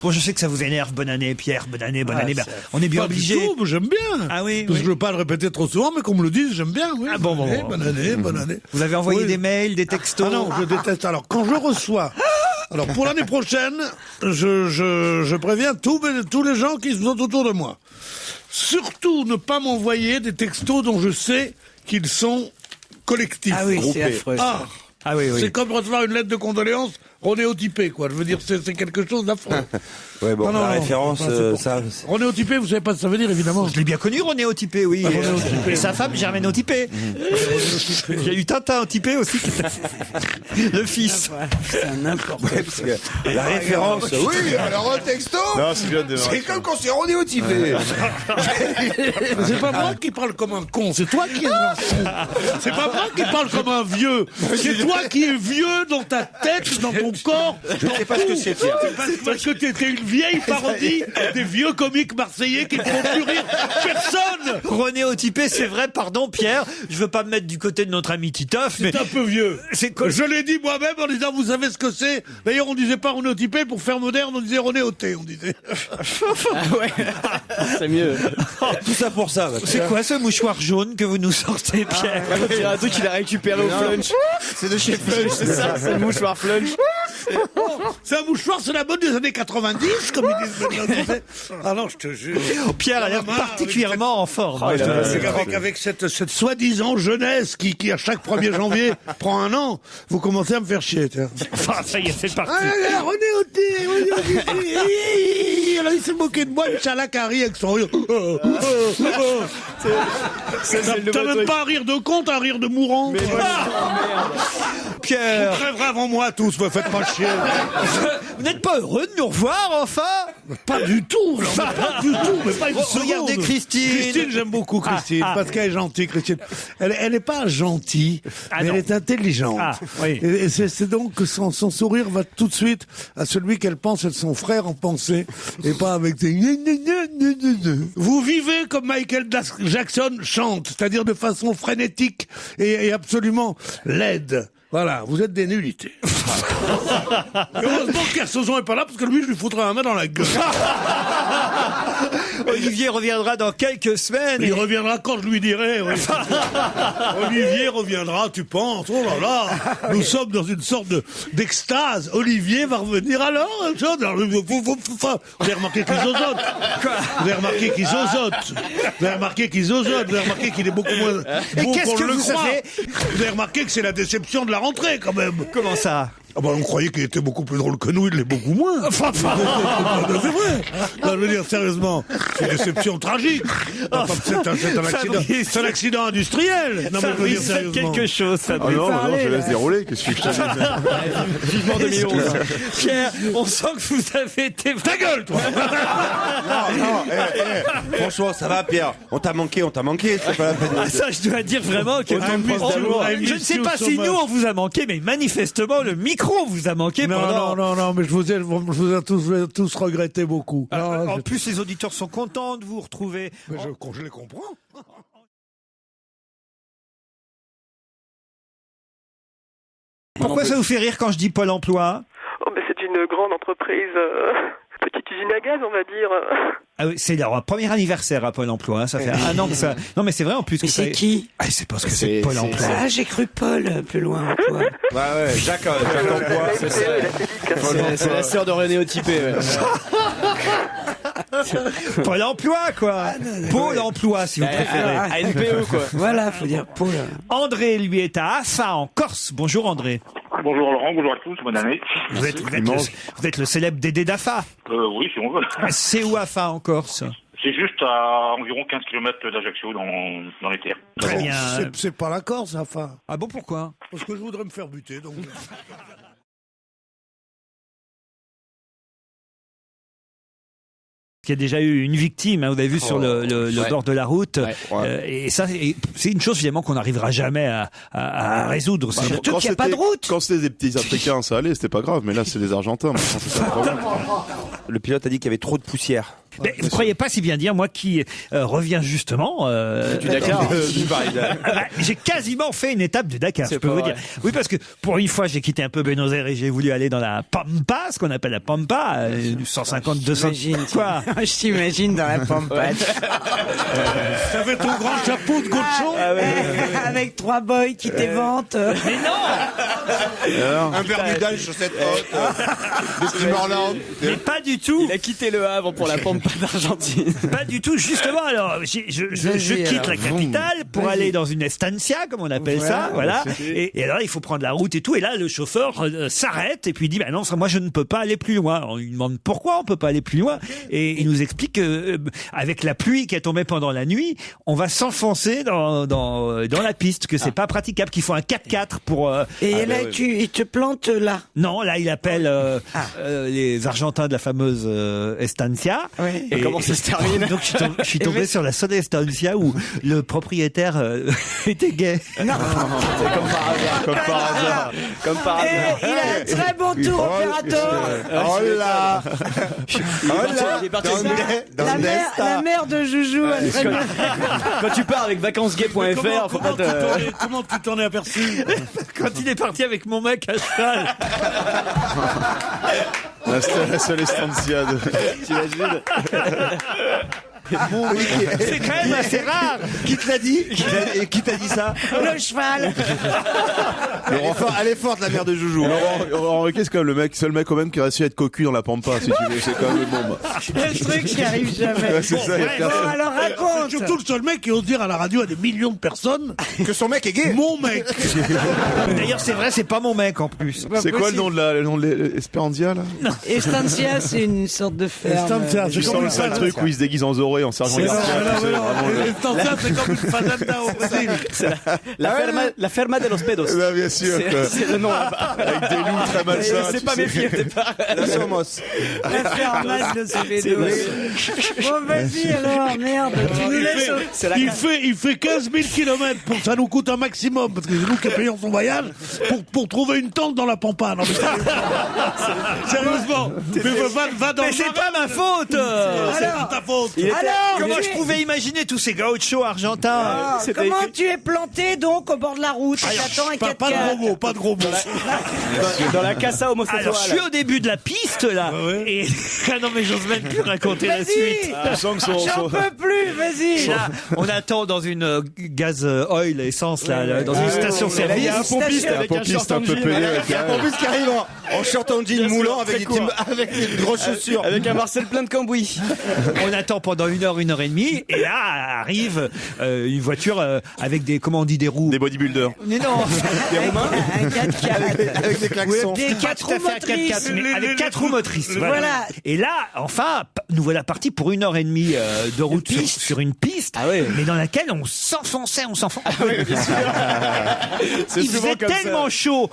Bon, je sais que ça vous énerve. Bonne année, Pierre. Bonne année, bonne année. Ben, on est bien Pas du obligé. tout, j'aime bien. Ah oui, Parce oui. que je veux pas le répéter trop souvent, mais qu'on me le dise, j'aime bien. Oui. Ah bon, bon, bon. Bonne année, bonne année. Vous avez envoyé Oui. des mails, des textos. Ah non, je déteste. Alors, quand je reçois... Alors, pour l'année prochaine, je préviens tous les gens qui sont autour de moi. Surtout ne pas m'envoyer des textos dont je sais qu'ils sont collectifs. Ah oui, c'est affreux. ça. Ah oui, oui. C'est comme recevoir une lettre de condoléances rodéotypée, quoi. Je veux dire, c'est quelque chose d'affreux. Ouais, bon, Non, non, la non, référence, c'est pas ça... Rodéotypé, vous savez pas ce que ça veut dire, évidemment. Je l'ai bien connu, René Otipé, oui. Et sa femme, Germaine Otipé. Il y a eu Tintin Otipé aussi, qui était le fils. C'est n'importe Ouais, parce que la référence... Oui, alors un texto, Non, c'est bien de... c'est comme quand c'est rodéotypé. Mais c'est pas moi qui parle comme un con, c'est toi qui es un con. C'est pas moi qui parle comme un vieux. C'est toi qui es vieux dans ta tête, dans ton corps. Je sais pas ce que c'est, Pierre. Parce que t'étais une vieille parodie des vieux comiques marseillais qui ne font plus rire personne. René Otipé, c'est vrai, pardon, Pierre. Je veux pas me mettre du côté de notre ami Titoff, mais C'est un peu vieux. c'est quoi? Je l'ai dit moi-même en disant, vous savez ce que c'est. D'ailleurs, on disait pas Renéotypé, pour faire moderne, on disait Renéoté, on disait. C'est mieux. Tout ça pour ça. C'est quoi ce mouchoir jaune que vous nous sortez, Pierre? C'est un truc qu'il a récupéré au Flunch. C'est de chez Flunch, C'est ça, c'est le mouchoir Flunch. C'est un mouchoir, c'est la mode des années 90, comme ils disent maintenant. Ah non, je te jure. Pierre a l'air particulièrement en forme. Avec cette soi-disant jeunesse qui, à chaque 1er janvier, prend un an, vous commencez à me faire chier, tiens. Enfin, ça y est, c'est parti. Ah, René Otté, alors il s'est moqué de moi, Inch'Allah Kari avec son rire. T'as même pas un rire de con, t'as un rire de mourant. Pierre, Vous crèverez avant moi tous, me faites pas chier. vous n'êtes pas heureux de nous revoir, enfin? Pas du tout, alors, mais pas du tout, mais pas une seconde. Regardez Christine. Christine, j'aime beaucoup Christine, parce qu'elle est gentille, Christine. Elle est pas gentille, mais non. elle est intelligente. Ah, oui. Et c'est donc que son sourire va tout de suite à celui qu'elle pense être son frère en pensée, et pas avec des... Vous vivez comme Michael Jackson chante, c'est-à-dire de façon frénétique et absolument laide. Voilà, vous êtes des nullités. Et heureusement que Kersozon est pas là, parce que lui, je lui foutrais un main dans la gueule. Olivier reviendra dans quelques semaines. Il reviendra quand je lui dirai. Oui. Olivier reviendra, tu penses? Oh là là, nous sommes dans une sorte d'extase. Olivier va revenir alors. Vous avez remarqué qu'il zozote. Vous avez remarqué qu'il zozote. Vous avez remarqué qu'il zozote. Vous avez remarqué qu'il est beaucoup moins beau qu'est-ce qu'on que le vous croit. savez Vous avez remarqué que c'est la déception de la rentrée quand même. Comment ça? Ah bah on croyait qu'il était beaucoup plus drôle que nous, il l'est beaucoup moins. C'est vrai. Non, je veux dire, sérieusement, c'est une déception tragique. C'est un accident industriel. Non, mais je veux dire, Fabrice, faites sérieusement. quelque chose, Ah Fabrice. non, non, je laisse dérouler, qu'est-ce que je te dis? Vivement 2011. Pierre, on sent que vous avez été... Ta gueule, toi. Franchement, ça va, Pierre. On t'a manqué, c'est pas la peine. Ah, ça, je dois dire vraiment que... Autant de preuve d'amour. Je ne sais pas si nous, on vous a manqué, mais manifestement, le micro vous a manqué pendant... Non, mais je vous ai tous regretté beaucoup. En plus, les auditeurs sont contents de vous retrouver. Mais je les comprends. Pourquoi ça vous fait rire quand je dis Pôle emploi? Oh, ben c'est une grande entreprise, petite usine à gaz, on va dire. Ah oui, c'est leur premier anniversaire à Pôle emploi, hein, ça fait un an que ça... Non mais c'est vrai en plus que Mais c'est qui? Ah, c'est parce que c'est Pôle emploi. Ah, j'ai cru Paul, plus loin. Toi. Ouais, Jacques Emploi. C'est la sœur de René Otipé. Ouais. Pôle emploi quoi. Pôle emploi si vous préférez. ANPE, quoi. Voilà, faut dire Paul. André lui est à Afa en Corse. Bonjour André. Bonjour Laurent, bonjour à tous, bonne année. Vous êtes le célèbre Dédé d'Afa. Oui, si on veut. C'est où Afa en Corse? C'est juste à environ 15 km d'Ajaccio dans les terres. Très bien. C'est pas la Corse, enfin. Ah bon, pourquoi? Parce que je voudrais me faire buter, donc... Il y a déjà eu une victime, hein, vous avez vu sur le bord de la route. Et ça, c'est une chose finalement qu'on n'arrivera jamais à résoudre. Surtout qu'il n'y a pas de route. Quand c'était des petits Africains, ça allait, c'était pas grave, mais là, c'est des Argentins. Maintenant, c'est pas un problème. Le pilote a dit qu'il y avait trop de poussière. Mais vous croyez pas si bien dire, moi qui reviens justement Du Dakar. j'ai quasiment fait une étape du Dakar, C'est je peux pas vous vrai. dire. Oui, parce que pour une fois, j'ai quitté un peu Buenos Aires et j'ai voulu aller dans la Pampa, ce qu'on appelle la Pampa, 150, 200... Quoi? Je t'imagine dans la pampade. T'avais ton grand chapeau de gaucho. Avec 3 boys qui t'éventent. Mais non! Un Bermuda, une chaussette haute, des Timberland. Mais pas du tout! Il a quitté le Havre pour la pampa d'Argentine. Pas du tout, justement. Alors, je quitte la capitale pour aller dans une estancia, comme on appelle ça, voilà. Et alors, il faut prendre la route et tout. Et là, le chauffeur s'arrête et puis il dit, bah non, moi, je ne peux pas aller plus loin. On lui demande pourquoi on peut pas aller plus loin. Et il nous explique que, avec la pluie qui est tombée pendant la nuit, on va s'enfoncer dans la piste, que c'est pas praticable, qu'il faut un 4x4 pour... Et là, il te plante là. Non, là, il appelle les Argentins de la fameuse Estancia. Ouais. Et comment ça se termine? Donc, je suis tombé sur la seule Estancia où le propriétaire était gay. Non. Comme par hasard. Comme par hasard. Il a un très bon tour opérateur. Oh là! Il est parti la mère de Joujou. Quand tu pars avec vacancesgay.fr, faut pas te... Comment tu t'en es aperçu? Quand il est parti avec mon mec à cheval. La seule estancia de... T'imagines? C'est quand même assez rare. Qui te l'a dit? Et qui t'a dit ça? Le cheval. Elle est forte, la mère de Joujou. Laurent Ruquier, c'est quand même seul mec quand même qui a réussi à être cocu dans la pampa, si tu veux. C'est quand même bon. Le truc qui arrive jamais. Ouais, c'est ça, il y a personne. Alors raconte. Surtout le seul mec qui ose dire à la radio à des millions de personnes Que son mec est gay. mon mec. D'ailleurs, c'est vrai, c'est pas mon mec en plus. C'est quoi le nom de l'Esperandia, là? Estancia, c'est une sorte de ferme. Estancia, Tu c'est sens comme le une seul truc où il se déguise en Zoré, en sergent Garcia. Estancia, c'est comme une fazenda au Brésil. La ferma de los pedos. Bien sûr. C'est le nom là-bas. Avec des loups très malsains. C'est pas méfié, t'es pas. La Somos. La ferma de ces pédos. Bon, vas-y alors, merde. Tu nous laisses. Il fait 15 000 kilomètres pour ça nous coûte un maximum parce que c'est nous qui payons son voyage pour trouver une tente dans la pampa. Non, mais sérieusement. Mais va dans Mais c'est pas ma faute. C'est pas ta faute. Alors, Comment je pouvais imaginer tous ces gauchos argentins? comment tu es planté donc au bord de la route? T'attends un 4x4. Pas de gros mots, pas de gros mots. Dans la casa homosexuelle. Alors, je suis au début de la piste, là. Et, ah non, mais j'ose même plus raconter la suite. Tu sens que J'en peux plus, vas-y. Et là, on attend dans une gaz oil, essence, là, dans une station-service. Il y a un pompiste Un pompiste un peu pédé. En plus, qui arrive en short en jean moulant avec des grosses chaussures. Avec un Marcel plein de cambouis. On attend pendant 1 heure et demie, et là arrive une voiture avec des, comment on dit, des roues. Des bodybuilders. Mais non, Des Roumains. Un 4x4. Avec des klaxons. Des pas 4 tout à roues fait à 4x4, motrices. mais avec 4 roues motrices. Voilà. Et là, enfin, nous voilà partis pour 1 heure et demie de route sur une piste, mais dans laquelle on s'enfonçait. C'est Il souvent faisait comme ça. tellement chaud,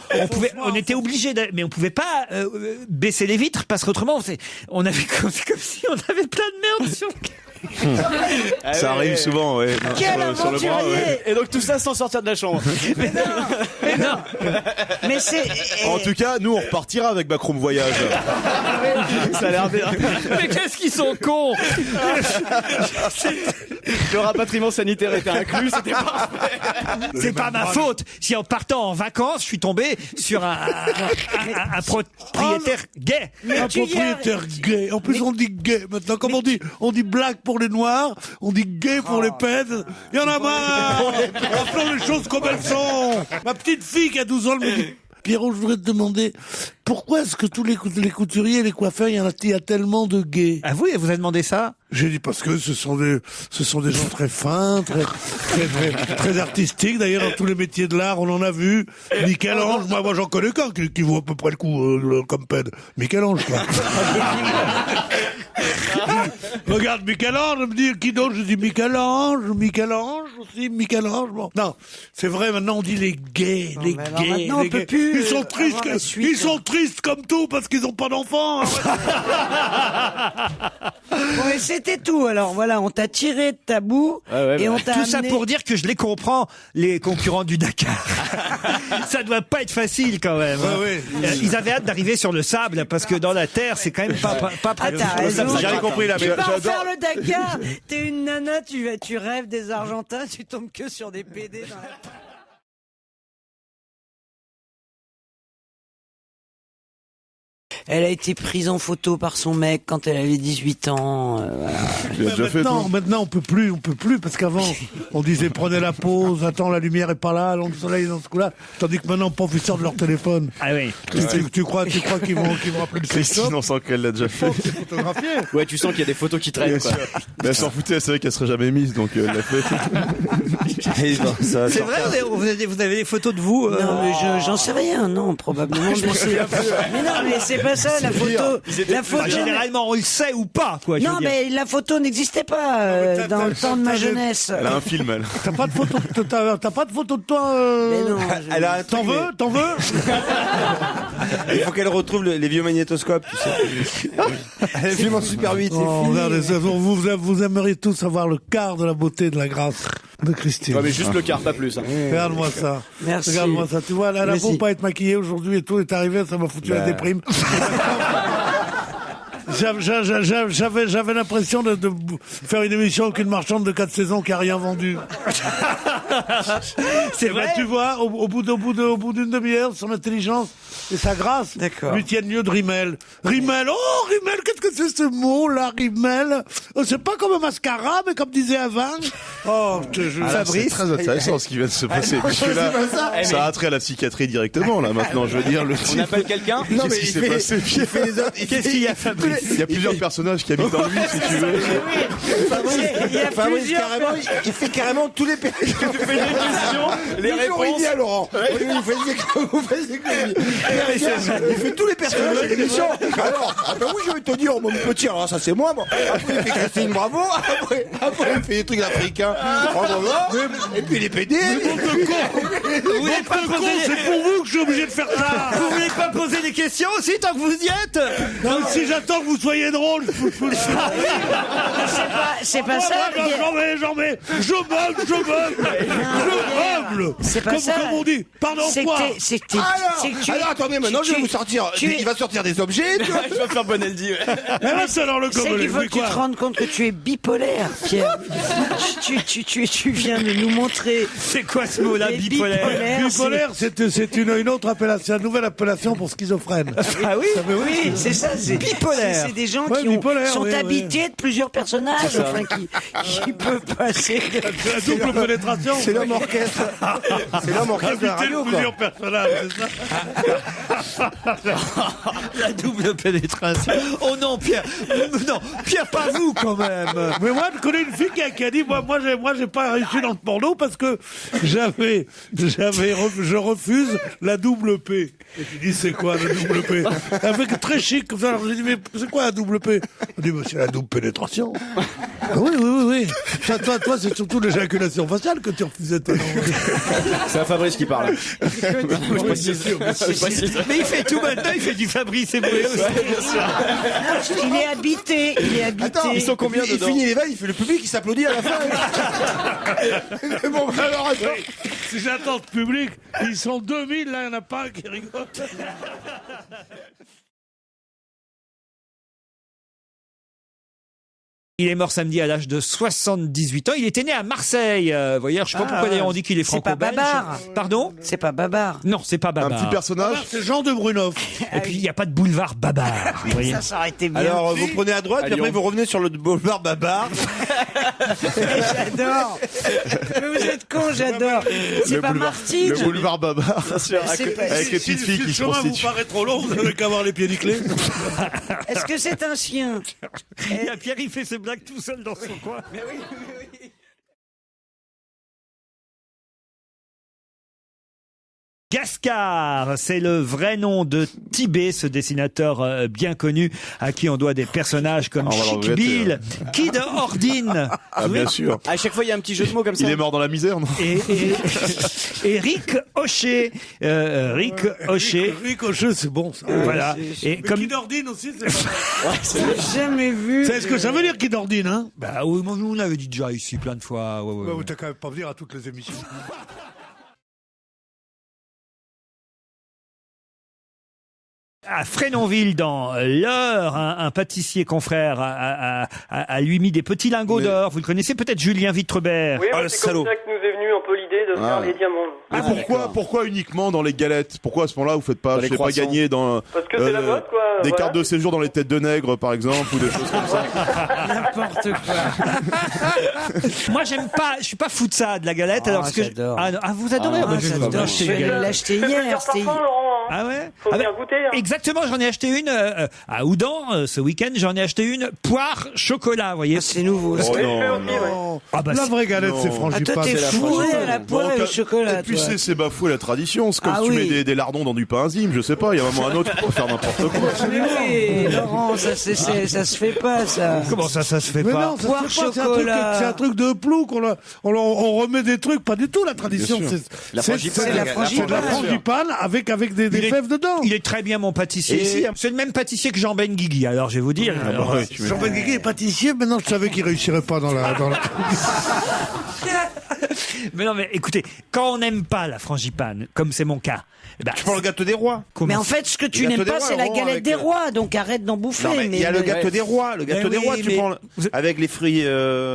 on était obligé, mais on pouvait pas baisser les vitres parce qu'autrement, on avait comme si on avait plein de merde sur. Ça arrive souvent, ouais. Quel Sur le bras, aventurier. ouais. Et donc tout ça sans sortir de la chambre. Mais non. Mais c'est... En tout cas, nous, on repartira avec Backroom Voyage. Ça a l'air bien. Mais qu'est-ce qu'ils sont cons. Le rapatriement sanitaire était inclus, c'était parfait. C'est pas ma faute si en partant en vacances, je suis tombé sur un propriétaire gay. Un propriétaire gay. En plus, on dit gay. Maintenant, comme on dit black pour les noirs, on dit gay pour les pèdes. Il y en a marre. Appelons les choses comme elles sont. Ma petite fille qui a 12 ans, elle me dit, Pierrot, je voudrais te demander, pourquoi est-ce que tous les couturiers et les coiffeurs, il y a tellement de gays? Ah, vous avez demandé ça? J'ai dit parce que ce sont des gens très fins, très artistiques. D'ailleurs, dans tous les métiers de l'art, on en a vu. Michel-Ange, moi j'en connais qu'un qui vaut à peu près le coup comme pède. Michel-Ange, quoi. Regarde Michel-Ange, me dit qui d'autre? Je dis Michel-Ange aussi, Michel-Ange. Bon. Non, c'est vrai, maintenant on dit les gays, les gays. Maintenant, on peut plus Ils sont tristes, avoir la suite. ils sont tristes comme tout parce qu'ils ont pas d'enfants. Bon, Et c'était tout. Alors voilà, on t'a tiré de ta boue et on t'a Tout ça amené... pour dire que je les comprends, les concurrents du Dakar. Ça doit pas être facile quand même. Ils avaient hâte d'arriver sur le sable parce que dans la terre, c'est quand même pas Ah, t'as raison. J'ai rien compris là, mais Tu pars j'adore. faire le Dakar, t'es une nana, tu rêves des Argentins, tu tombes que sur des PD dans la... Elle a été prise en photo par son mec quand elle avait 18 ans. Voilà. Tu l'as déjà fait, toi Maintenant, on peut plus, parce qu'avant, on disait prenez la pause, attends, la lumière est pas là, le soleil est dans ce coup-là, tandis que maintenant, ils sortent de leur téléphone. Ah oui. Tu crois qu'ils vont appeler le Christine, sex-shop? on sent qu'elle l'a déjà fait. C'est photographié. Ouais, tu sens qu'il y a des photos qui traînent, quoi. Mais elle s'en foutait, elle savait qu'elle serait jamais mise, donc elle l'a fait. C'est vrai, vous avez des photos de vous Non, mais j'en sais rien, non, probablement. Mais non, mais c'est pas ça, la photo. La photo. Généralement, on le sait ou pas, quoi. Non, mais la photo n'existait pas dans le temps de ma jeunesse. Elle a un film, elle. T'as pas de photo de toi Mais non, Elle a un T'en truc, veux? T'en veux? mais il faut qu'elle retrouve les vieux magnétoscopes, tu sais. Elle filme en Super 8, c'est Oh, fini. regardez, vous aimeriez tous avoir le quart de la beauté de la grâce de Christine. Ouais, mais juste le quart, pas plus. Hein. Regarde-moi ça. Merci. Regarde-moi ça. Tu vois, elle a Merci. beau pas être maquillée aujourd'hui et tout est arrivé, ça m'a foutu la déprime. J'avais l'impression de faire une émission avec une marchande de 4 saisons qui a rien vendu. C'est vrai. Tu vois, au bout d'une demi-heure, son intelligence et sa grâce D'accord. lui tiennent mieux de Rimmel. Rimmel, oh Rimmel, qu'est-ce que c'est ce mot-là, Rimmel? Oh, c'est pas comme un mascara, mais comme disait Avant. Oh, C'est très intéressant ce qui vient de se passer. Puisque là, ça a trait à la psychiatrie directement, là, maintenant. Je veux dire, le On type. appelle quelqu'un. Non, mais Qu'est-ce qui s'est passé, Pierre? Qu'est-ce qu'il y a, Fabrice? Il y a plusieurs personnages qui habitent en lui, si tu veux. Il y a Fabrice, plusieurs... carrément, il fait carrément tous les personnages. Tu fais des questions, les Bonjour, réponses. Lydia, Laurent. Vous faites des conneries. Il fait tous les personnages de l'émission. Alors, ben oui, je vais te dire, mon petit, alors ça c'est moi. Après, il fait Christine Bravo. Après, il fait des trucs africains. Et puis les PD. Vous voulez pas poser C'est pour vous que je suis obligé de faire ça. Vous voulez pas poser des questions aussi tant que vous y êtes? Non, si j'attends que vous soyez drôle, je le fais. C'est pas ça. J'en mets. Je meuble. C'est pas comme, ça. Comme on dit. Pardon, quoi? C'est que tu... Alors, attendez, maintenant je vais vous sortir. Il va sortir des objets. Tu vois. Je vais faire Bonaldi, ouais. Mais là, c'est alors le C'est gobelet. qu'il faut Oui, que tu quoi. te rendes compte que tu es bipolaire, Pierre. Tu viens de nous montrer... C'est quoi ce mot-là, Les bipolaire? Bipolaire, c'est une autre appellation, une nouvelle appellation pour schizophrène. Ah oui? Oui, c'est ça, c'est Bipolaire. C'est des gens Ouais, qui bipolaire, sont oui, habités de plusieurs personnages, enfin, qui peuvent passer. La double pénétration. C'est l'homme orchestre. C'est l'homme orchestre de la Habiter radio, quoi. plusieurs personnages, c'est ça? La double pénétration. Oh non, Pierre. Non, Pierre, pas vous quand même. Mais moi, je connais une fille qui a dit, moi, j'ai pas réussi dans le porno parce que je refuse la double P. Et tu dis, c'est quoi la double P? Avec très chic, comme ça. Alors, j'ai dit, mais c'est quoi la double P? On dit, c'est la double pénétration. Ah oui. Toi, c'est surtout l'éjaculation faciale que tu refusais, toi. C'est à Fabrice qui parle. Je précise. Mais il fait tout maintenant, il fait du Fabrice Eboué aussi. Il est habité. Attends, Ils sont combien il dedans finit les vannes, il fait le public, il s'applaudit à la fin. Mais bon, alors attends. Si j'attends le public, ils sont 2000, là, il n'y en a pas un qui rigole. Il est mort samedi à l'âge de 78 ans. Il était né à Marseille. Vous voyez, je sais pas pourquoi d'ailleurs on dit qu'il est c'est pas franco-belge. Babar. Pardon? C'est pas Babar. Non, c'est pas Un Babar. petit personnage. C'est Jean de Brunoff. Et puis il n'y a pas de boulevard Babar. Vous voyez. Ça aurait été bien. Alors, vous prenez à droite, puis après vous revenez sur le boulevard Babar. J'adore. Mais vous êtes con, j'adore. C'est Le pas boulevard- Martine. Le boulevard Babar. C'est pas- Avec les petites filles Si qui le se chemin vous prostituent. paraît trop long, vous n'avez qu'à avoir les pieds nickelés. Est-ce que c'est un chien? Il y a Pierre, il fait ses blagues tout seul dans son coin. Gascar, c'est le vrai nom de Tibet, ce dessinateur bien connu à qui on doit des personnages comme Chic Bill, Kid Ordine. Ah, bien sûr. À chaque fois, il y a un petit jeu de mots comme ça. Il est mort dans la misère, non? Et Rick Hocher. Rick Hocher. Rick Hocher, c'est bon, ça. Voilà. Et comme Kid Ordine aussi, c'est J'ai jamais vu. C'est ce que ça veut dire, Kid Ordine, hein? Bah oui, nous on l'avait dit déjà ici plein de fois. Ouais. T'as quand même pas venir à toutes les émissions. À Frénonville, dans l'Eure, un pâtissier confrère a lui mis des petits lingots d'or. Vous le connaissez peut-être, Julien Vitrebert? Oui, c'est comme ça que nous est venu un peu l'idée de faire les diamants. Et pourquoi uniquement dans les galettes? Pourquoi à ce moment-là vous faites pas, je sais pas, gagner dans Parce que c'est la mode, quoi. Des Voilà. cartes de séjour dans les têtes de nègres, par exemple, ou des choses comme ça? N'importe quoi. Moi, je suis pas fou de ça, de la galette. Ah, alors parce que j'adore. vous adorez? Ah, j'adore. Je vais l'acheter hier. C'était C'était Ah ouais? Faut bien goûter. Hein. Exactement, j'en ai acheté une à Oudan ce week-end. J'en ai acheté une poire chocolat, vous voyez. c'est nouveau. Oh ça. non. Ah bah La c'est- vraie galette, c'est Ah, frangipane. toi, t'es fourré à la poire et au chocolat. Et puis toi. c'est bafouer la tradition. C'est comme Ah si tu oui. mets des lardons dans du pain enzyme, je sais pas. Il y a un moment ou un autre, tu peux faire n'importe quoi. Mais oui, Laurent, ça se fait pas, ça. Comment ça se fait Mais pas? non, ça Poire se fait pas, chocolat. c'est un truc de plou on remet des trucs, pas du tout la tradition. Bien sûr. La frangipane. C'est la de la frangipane avec des Il est- fèves dedans. Il est très bien mon pâtissier. Et ici, C'est le même pâtissier que Jean Benguigui. Alors je vais vous dire. alors, Ouais, tu mets- Jean Benguigui est pâtissier, maintenant je savais qu'il réussirait pas dans la... Mais non, mais écoutez, quand on n'aime pas la frangipane, comme c'est mon cas, eh ben, Je prends le gâteau des rois. comment Mais en fait, ce que tu Le gâteau n'aimes des pas, rois, c'est la rond galette avec des le- rois, donc arrête d'en bouffer. Non, mais il y a le gâteau des rois. Le gâteau Mais des rois, oui, tu mais prends vous- avec les fruits,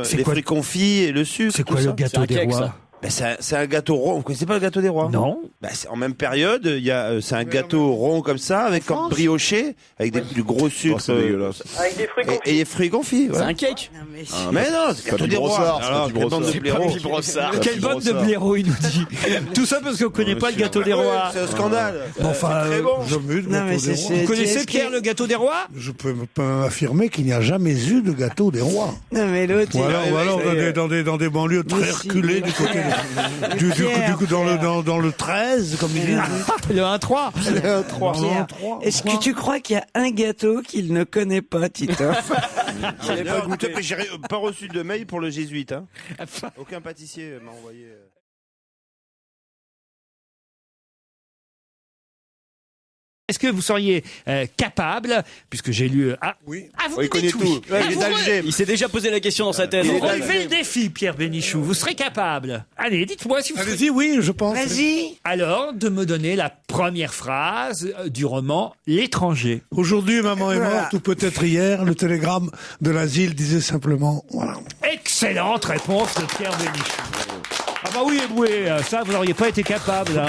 C'est les quoi- fruits confits et le sucre. c'est quoi tout le ça. gâteau C'est un des cake, rois? ça. Ben, c'est un gâteau rond. Vous connaissez pas le gâteau des rois? Non. Ben, c'est en même période, il y a c'est un gâteau rond comme ça avec comme brioché avec du gros sucre. Oh, c'est dégueulasse. Avec des fruits Et confits. les fruits confits. C'est ouais. un cake. Non, mais Mais non, c'est le gâteau Papy des rois. Brossard, c'est Alors, Papy quelle bande de Brossard. blaireaux. Papy Brossard. Quelle bande de blaireaux, il nous dit. Tout ça parce qu'on connaît pas le gâteau des rois. C'est un scandale. Enfin, c'est très bon. Jamais eu de Non, mais gâteau des c'est- rois. Vous connaissez Est-ce Pierre que- le gâteau des rois? Je peux affirmer qu'il n'y a jamais eu de gâteau des rois. Non, mais l'autre, Ou il- alors dans des banlieues très Mais si, reculées mais- du côté dans le 13, comme ils disent. Le 1-3. Pierre, est-ce que tu crois qu'il y a un gâteau qu'il ne connaît pas, Titoff? J'ai pas goûté, mais j'ai pas reçu de mail pour le jésuite. Hein. Aucun pâtissier m'a envoyé. Est-ce que vous seriez capable, puisque j'ai lu... Oui. vous Il me connaît dites tout. oui. Ouais, Ah, il est vous d'Alger. Il s'est déjà posé la question dans sa tête. Vous relevez le défi, Pierre Bénichou. Vous serez capable. Allez, dites-moi si vous serez... Allez-y, oui, je pense. Vas-y. Alors, de me donner la première phrase du roman L'étranger. Aujourd'hui, maman est morte, ou peut-être hier, le télégramme de l'asile disait simplement, voilà. Excellente réponse de Pierre Bénichou. Ah bah oui, ça, vous n'auriez pas été capable. Hein.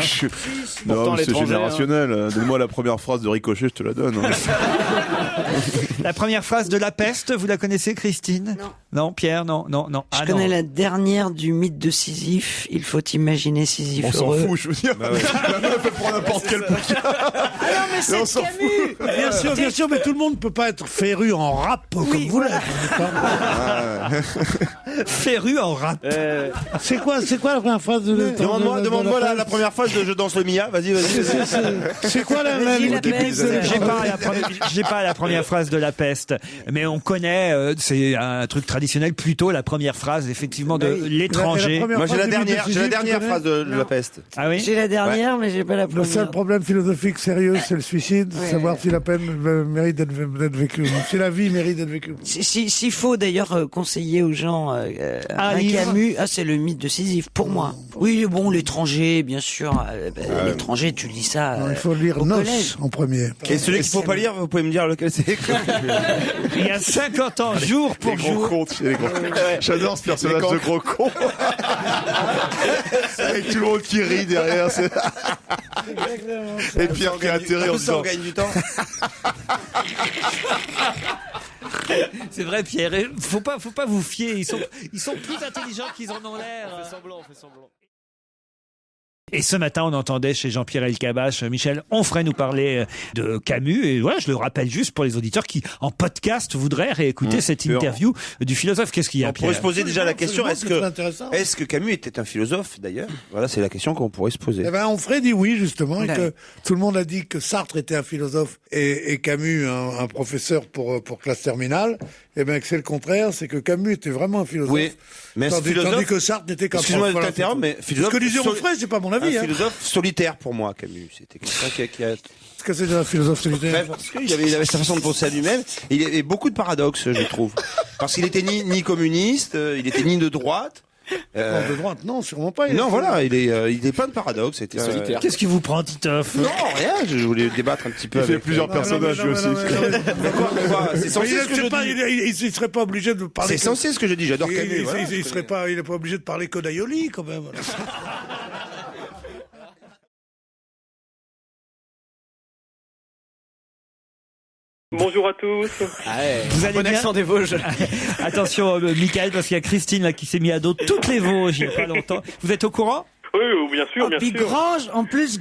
Non, mais c'est l'étranger, générationnel. Donne-moi la première phrase de Ricochet, je te la donne. Hein. La première phrase de La Peste, vous la connaissez, Christine? Non. Non, Pierre, non. Je connais la dernière du mythe de Sisyphe. Il faut imaginer Sisyphe On s'en heureux. fout, je veux dire. La meuf, elle prend n'importe quel bouquin. Ah non, mais c'est on s'en Camus. Bien sûr, mais tout le monde peut pas être féru en rap comme vous l'êtes. Féru en rap. C'est quoi la première phrase de Demande-moi la première phrase de Je danse le Mia. Vas-y. C'est quoi la Vas-y, ligne la des peste. Beatles J'ai pas la première phrase de La Peste, mais on connaît, c'est un truc traditionnel, plutôt la première phrase, effectivement, de L'étranger. Moi j'ai la dernière phrase de La Peste. Ah oui? J'ai la dernière, mais j'ai pas la Le première. seul problème philosophique sérieux, c'est le suicide, Ouais. savoir si la peine mérite d'être vécue, si la vie mérite d'être vécue. S'il faut d'ailleurs conseiller aux gens un livre. Camus, c'est le mythe de Sisyphe, pour moi. Oui, bon, l'étranger, bien sûr. L'étranger, tu lis ça. Non, il faut lire au Nos collège. en premier. Et celui qu'il faut pas lire, vous pouvez me dire lequel c'est. Il y a 50 ans, jour pour Les gros jour. cons, tu sais, les gros cons. J'adore ce personnage de gros con. Avec tout le monde qui rit derrière. Et Pierre qui est atterré en Ça, on disant gagne du temps. C'est vrai, Pierre. Et faut pas vous fier. Ils sont plus intelligents qu'ils en ont l'air. On fait semblant. Et ce matin, on entendait chez Jean-Pierre Elkabbach, Michel Onfray nous parler de Camus. Et voilà, je le rappelle juste pour les auditeurs qui, en podcast, voudraient réécouter cette interview du philosophe. Qu'est-ce qu'il y a, On Pierre? pourrait se poser déjà la question, est-ce c'est que Camus était un philosophe, d'ailleurs? Voilà, c'est la question qu'on pourrait se poser. Eh ben, Onfray dit oui, justement, et que tout le monde a dit que Sartre était un philosophe et Camus un professeur pour classe terminale. Eh ben, que c'est le contraire, c'est que Camus était vraiment un philosophe. Oui, mais tandis que Sartre n'était qu'un Excuse-moi de t'interrompre, mais philosophe. Ce que disait Onfray, c'est pas mon avis. Un philosophe solitaire pour moi, Camus. C'était quelqu'un qui a. Est-ce que c'est un philosophe solitaire? Parce qu'il avait sa façon de penser à lui-même. Il y avait beaucoup de paradoxes, je trouve. Parce qu'il était ni communiste, il était ni de droite. Non, de droite, non, sûrement pas. Non, voilà, il est plein de paradoxes. C'était solitaire. Qu'est-ce qui vous prend, Titoff? Non, rien, je voulais débattre un petit peu. Il fait plusieurs personnages lui aussi. C'est censé ce que je dis. Il serait pas obligé de parler. C'est censé ce que je dis, j'adore Camus. Il est pas obligé de parler que d'Aioli, quand même. Bonjour à tous. Vous allez Bon bien? accent des Vosges. Attention, Michael, parce qu'il y a Christine là qui s'est mis à dos toutes les Vosges il n'y a pas longtemps. Vous êtes au courant? Oui, bien sûr, bien Puis sûr.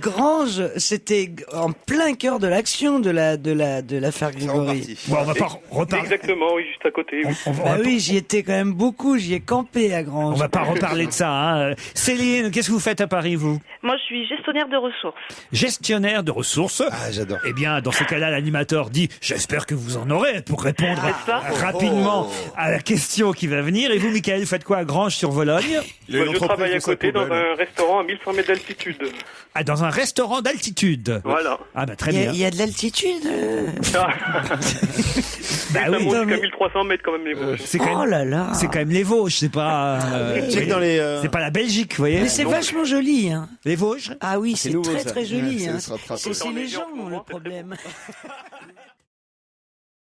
Grange, c'était en plein cœur de l'action de l'affaire Grégory. Bon, on va pas reparler. Exactement, oui, juste à côté. Oui. Bah oui, j'y étais quand même beaucoup, j'y ai campé à Grange. On va pas reparler de ça. Hein. Céline, qu'est-ce que vous faites à Paris, vous? Moi, je suis gestionnaire de ressources. Gestionnaire de ressources. Ah, j'adore. Eh bien, dans ce cas-là, l'animateur dit « J'espère que vous en aurez » pour répondre rapidement à la question qui va venir. Et vous, Michael, vous faites quoi à Granges-sur-Vologne? Moi, je travaille à côté dans un restaurant à 1100 mètres d'altitude. Ah, dans un restaurant d'altitude. Voilà. Ah bah très bien. Il y a de l'altitude. Bah ça oui. monte jusqu'à 1300 mètres quand même les Vosges. C'est quand même, Oh là là. c'est quand même les Vosges, c'est pas. C'est pas la Belgique, vous voyez. Mais c'est vachement joli, hein. Les Vosges. Ah oui, c'est nouveau, très ça. très joli. Hein. C'est C'est les gens le problème.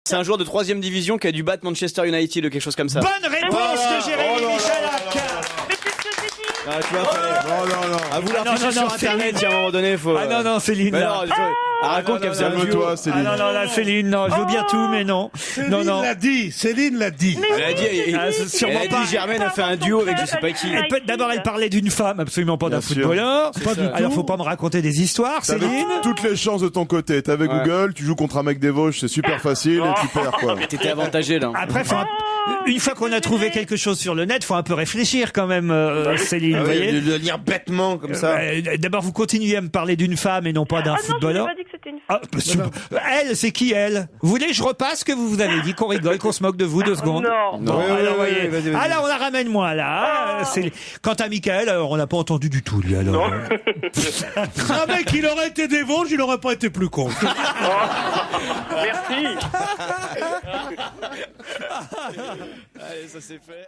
C'est un joueur de 3ème division qui a dû battre Manchester United ou quelque chose comme ça. Bonne réponse de Jérémy Michalak. Ah, tu vois, à vouloir tricher sur internet, il y a un moment donné, faut. Ah non, non, Céline. Mais là. non, raconte qu'elle faisait un duo. Calme-toi, Ah Céline. non, non, là, Céline, non, je veux bien tout, mais non. Non, non. Céline l'a dit. Elle a dit, sûrement pas. Germaine a fait un duo avec je sais pas qui. D'abord, elle parlait d'une femme, absolument pas d'un Bien sûr. footballeur. Pas du Alors, tout. faut pas me raconter des histoires, T'avais Céline. toutes les chances de ton côté. T'avais Google, tu joues contre un mec des Vosges, c'est super facile et tu perds quoi. T'étais avantagé là. Après, une fois qu'on a trouvé quelque chose sur le net, faut un peu réfléchir quand même, Céline, vous Ah oui, voyez. de le lire bêtement comme ça. D'abord, vous continuez à me parler d'une femme et non pas d'un Ah non, je n'ai footballeur. pas dit que c'était une Ah, elle, c'est qui elle? Vous voulez que je repasse ce que vous avez dit, qu'on rigole, qu'on se moque de vous 2 secondes? Non. Bon, Oui, alors oui, voyez. vas-y. Ah là, on la ramène moins là. Quant à Michael, alors, on l'a pas entendu du tout lui alors. Un mec, il aurait été des Vosges, il aurait pas été plus con. Merci. Allez, ça c'est fait.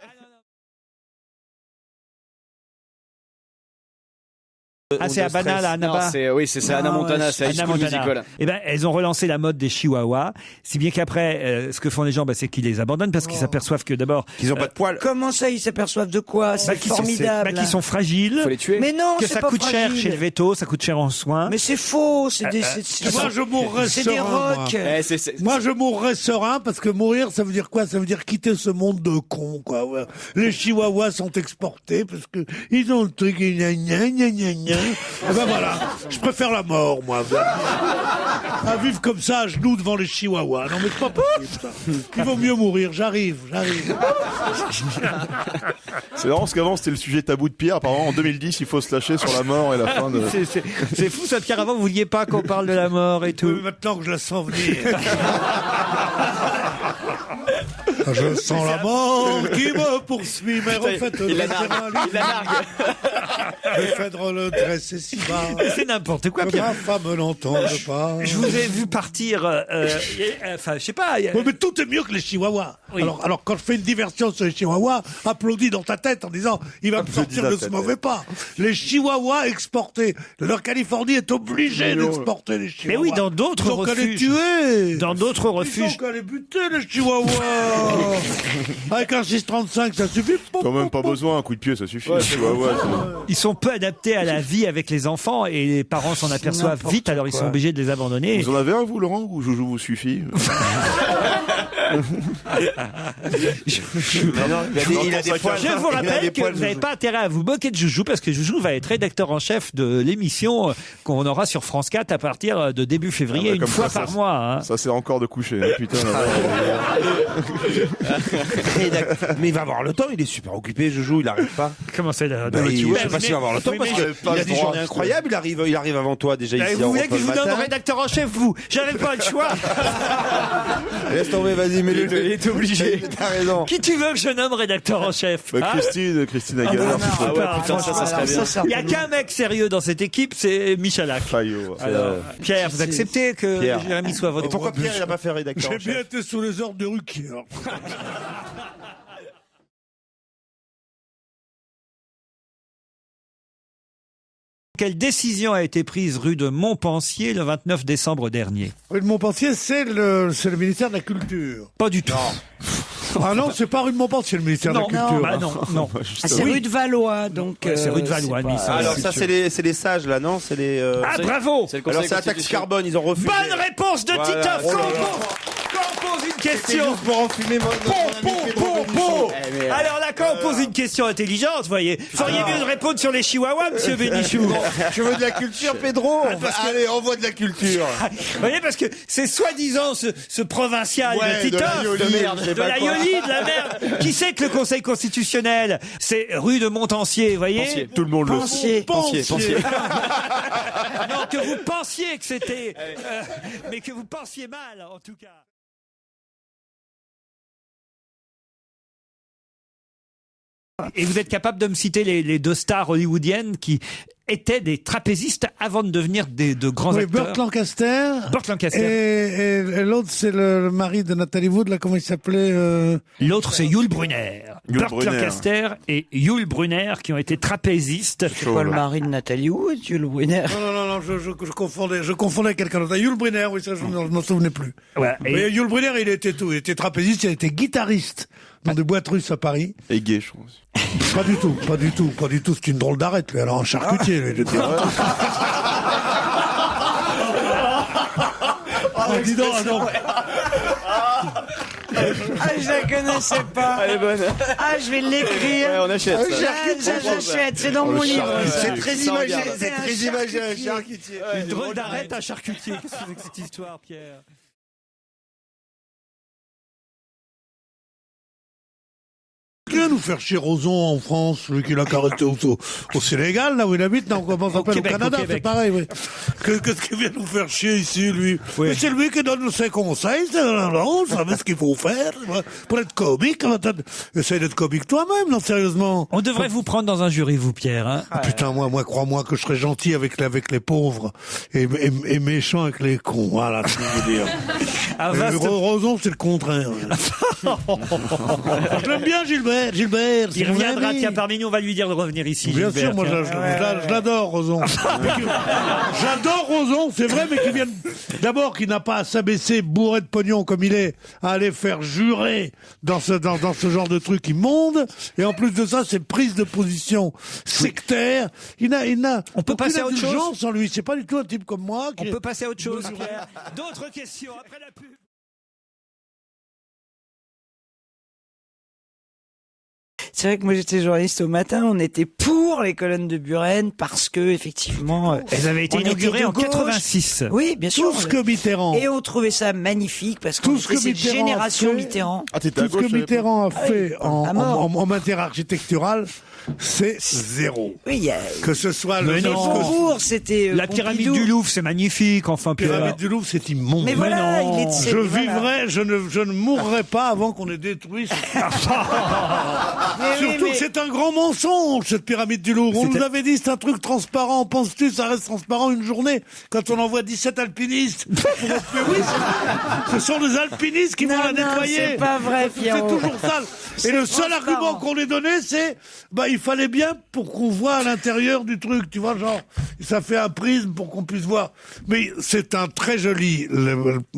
Ah, c'est à Banal, à Non, Annaba. c'est ça, Anna Montana, c'est High Anna School Montana. Musical. Eh ben, elles ont relancé la mode des chihuahuas, si bien qu'après, ce que font les gens, c'est qu'ils les abandonnent parce qu'ils s'aperçoivent que d'abord, Qu'ils ont pas de poils. Comment ça, ils s'aperçoivent de quoi? C'est qu'ils sont, formidable. qu'ils sont fragiles, Faut les tuer. Mais non, que c'est ça pas coûte cher fragile. chez le veto, ça coûte cher en soins. Mais c'est faux, c'est des, Moi, je mourrais c'est des serein, moi. rocs. Moi, je mourrais serein parce que mourir, ça veut dire quoi? Ça veut dire quitter ce monde de cons, quoi. Ouais. Les chihuahuas sont exportés parce que ils ont le truc, gna gna gna gna gna. Et ben voilà, je préfère la mort, moi. À vivre comme ça, à genoux devant les chihuahuas. Non, mais c'est pas possible, ça. Il vaut mieux mourir, j'arrive. C'est marrant parce qu'avant c'était le sujet tabou de Pierre. Apparemment en 2010 il faut se lâcher sur la mort et la fin de. C'est fou ça, Pierre. Avant, vous vouliez pas qu'on parle de la mort et tout. Oui, maintenant que je la sens venir. Je sens la mort qui me poursuit, mais refaites le le fait de le dresser si bas. C'est n'importe quoi, Que Pierre. ma femme n'entende pas. Je vous ai vu partir, enfin, je sais pas. Oui, mais tout est mieux que les chihuahuas. Oui. Alors, quand je fais une diversion sur les chihuahuas, applaudis dans ta tête en disant, il va me sortir de ce mauvais pas. Les chihuahuas exportés. La Californie est obligée d'exporter les chihuahuas. Mais oui, dans d'autres Ils ont qu'à les refuges. tuer. Dans d'autres Ils ont refuges. qu'à les buter, les chihuahuas. Avec un 635, ça suffit. Quand même pas besoin, un coup de pied ça suffit. Tu vois, ouais, Ils sont peu adaptés à la vie avec les enfants et les parents s'en aperçoivent vite, alors ils sont obligés de les abandonner. Vous en avez un vous Laurent ou Joujou vous suffit? Je vous rappelle que vous n'avez pas intérêt à vous moquer de Joujou, parce que Joujou va être rédacteur en chef de l'émission qu'on aura sur France 4 à partir de début février, une fois par mois. Hein. Ça, c'est encore de coucher. Hein, putain. Mais il va avoir le temps, il est super occupé, Joujou, il arrive pas. Comment c'est là, je sais pas s'il va avoir le temps, parce qu'il a des journées incroyables, il arrive avant toi déjà ici. Vous voulez que je vous donne rédacteur en chef, vous? J'avais pas le choix. Laisse tomber, vas-y, mais il est obligé. T'as raison. Qui tu veux que je nomme rédacteur en chef? Christine Aguilard. Putain, ça serait bien. Il n'y a qu'un mec sérieux dans cette équipe, c'est Michalak. Alors, Pierre, vous acceptez que Jérémy soit votre... Et pourquoi Pierre, il n'a pas fait rédacteur en chef? J'ai bien été sous les ordres de Ruquier. Quelle décision a été prise rue de Montpensier le 29 décembre dernier? Rue de Montpensier, c'est le ministère de la Culture. Pas du tout. Ah non, c'est pas rue de Montpensier, le ministère de la Culture. Non. C'est rue de Valois, donc. C'est rue de Valois, le ministère. Alors ça, c'est les sages, là, non? C'est les... Ah, bravo! Alors c'est la taxe carbone, ils ont refusé. Bonne réponse de Titoff! Quand on pose une question... pour enfumer Alors là, quand on pose une question intelligente, vous voyez, feriez mieux de répondre sur les chihuahuas, monsieur Bénichou. Je veux de la culture, Pedro. Allez, envoie de la culture. Vous voyez, parce que c'est soi-disant ce provincial de Titoff, de la Yoli, de la merde. Qui sait que le Conseil constitutionnel, c'est rue de Montancier, vous voyez? Tout le monde le sait. Pensier. Non, que vous pensiez que c'était, mais que vous pensiez mal, en tout cas. Et vous êtes capable de me citer les deux stars hollywoodiennes qui étaient des trapézistes avant de devenir de grands acteurs? Burt Lancaster. Et l'autre, c'est le mari de Nathalie Wood, là, comment il s'appelait L'autre, c'est Yul Brynner. Burt Lancaster et Yul Brynner qui ont été trapézistes. C'est pas le mari de Nathalie Wood, Yul Brynner? Non, je confondais quelqu'un d'autre. Yul Brynner, oui, ça, je ne m'en souvenais plus. Ouais, Mais Yul Brynner, il était trapéziste, il était guitariste dans des boîtes russes à Paris. Et gay, je pense. Pas du tout. C'est une drôle d'arrête, lui. Alors, un charcutier, lui, je dirais. Dis donc, non. Je la connaissais pas. Elle est bonne. Je vais l'écrire. Ouais, on achète. J'achète, c'est dans mon livre. C'est très imagé, un charcutier. Une drôle d'arrête, un charcutier. Qu'est-ce que c'est que cette histoire, Pierre? Qui vient nous faire chier Roson en France, celui qui l'a caressé au Sénégal, là où il habite, non, comment ça s'appelle, au Canada, c'est pareil, oui. Qu'est-ce qu'il vient nous faire chier ici, lui? Oui. Mais c'est lui qui donne ses conseils, vous savez ce qu'il faut faire, pour être comique, essaye d'être comique toi-même, non, sérieusement. On devrait vous prendre dans un jury, vous, Pierre, hein? Putain, moi, crois-moi que je serais gentil avec les pauvres, et méchant avec les cons, voilà ce que je veux dire. Roson, c'est le contraire. Je l'aime bien, Gilbert. Il reviendra, tiens, parmi nous, on va lui dire de revenir ici. Bien Gilbert, sûr, moi je l'adore, Roson. J'adore Roson, c'est vrai, mais qu'il vienne d'abord qu'il n'a pas à s'abaisser bourré de pognon comme il est, à aller faire jurer dans ce genre de truc immonde. Et en plus de ça, c'est prise de position sectaire. On peut passer à autre chose sans lui. C'est pas du tout un type comme moi. On peut passer à autre chose, Pierre. D'autres questions après la pub. C'est vrai que moi j'étais journaliste au matin, on était pour les colonnes de Buren parce que effectivement elles avaient été inaugurées en 86. Oui, bien sûr. Tout ce que Mitterrand. Et on trouvait ça magnifique parce que c'est génération Mitterrand. Tout ce que Mitterrand a fait en matière architecturale, c'est zéro. Oui, que ce soit le Beaubourg, c'était la pyramide du Louvre, c'est magnique. Enfin, la pyramide du Louvre, c'est immonde. Mais voilà, il est je vivrai, je ne mourrai pas avant qu'on ait détruit. Surtout que c'est un grand mensonge, cette pyramide du Louvre. On nous avait dit, c'est un truc transparent. Penses-tu, ça reste transparent une journée quand on envoie 17 alpinistes? Mais oui, ce sont des alpinistes qui vont la nettoyer. C'est pas vrai, Pierrot. C'est toujours sale. Et le seul argument qu'on ait donné, c'est, il fallait bien pour qu'on voit à l'intérieur du truc, tu vois, genre, ça fait un prisme pour qu'on puisse voir. Mais c'est un très joli,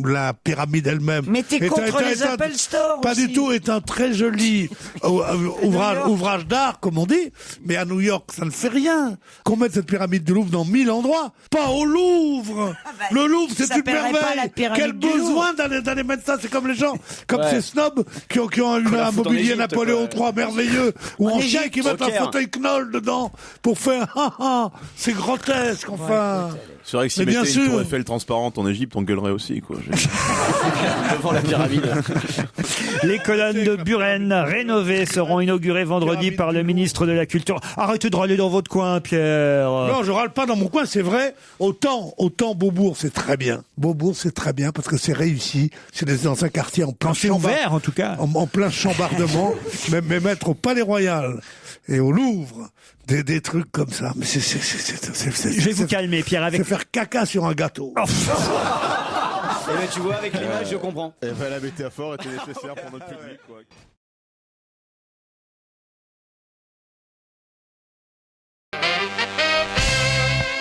la pyramide elle-même. Mais t'es contre les Apple Store Pas aussi. du tout, est un très joli ouvrage ouvrage d'art, comme on dit, mais à New York, ça ne fait rien. Qu'on mette cette pyramide du Louvre dans 1000 endroits, pas au Louvre. Le Louvre, c'est une merveille. Quel besoin d'aller mettre ça. C'est comme les gens, comme ces snobs qui ont eu un mobilier Napoléon III merveilleux, ou en chien qui mettent un fauteuil Knoll dedans pour faire c'est grotesque, enfin. C'est vrai que si mettait une tour Eiffel transparente en Égypte, on gueulerait aussi, quoi. Devant la pyramide. Les colonnes de Buren rénovées seront inaugurées vendredi par le ministre de la Culture. Arrêtez de râler dans votre coin, Pierre. Non, je râle pas dans mon coin, c'est vrai. Autant Beaubourg, c'est très bien. Beaubourg, c'est très bien parce que c'est réussi. C'est dans un quartier en plein ouvert, en tout cas. En plein chambardement. mais mettre au Palais Royal et au Louvre des trucs comme ça. Mais je vais vous calmer, Pierre, avec... C'est faire caca sur un gâteau. Eh ben, tu vois, avec l'image, je comprends. Eh ben, la métaphore était nécessaire pour notre public, quoi.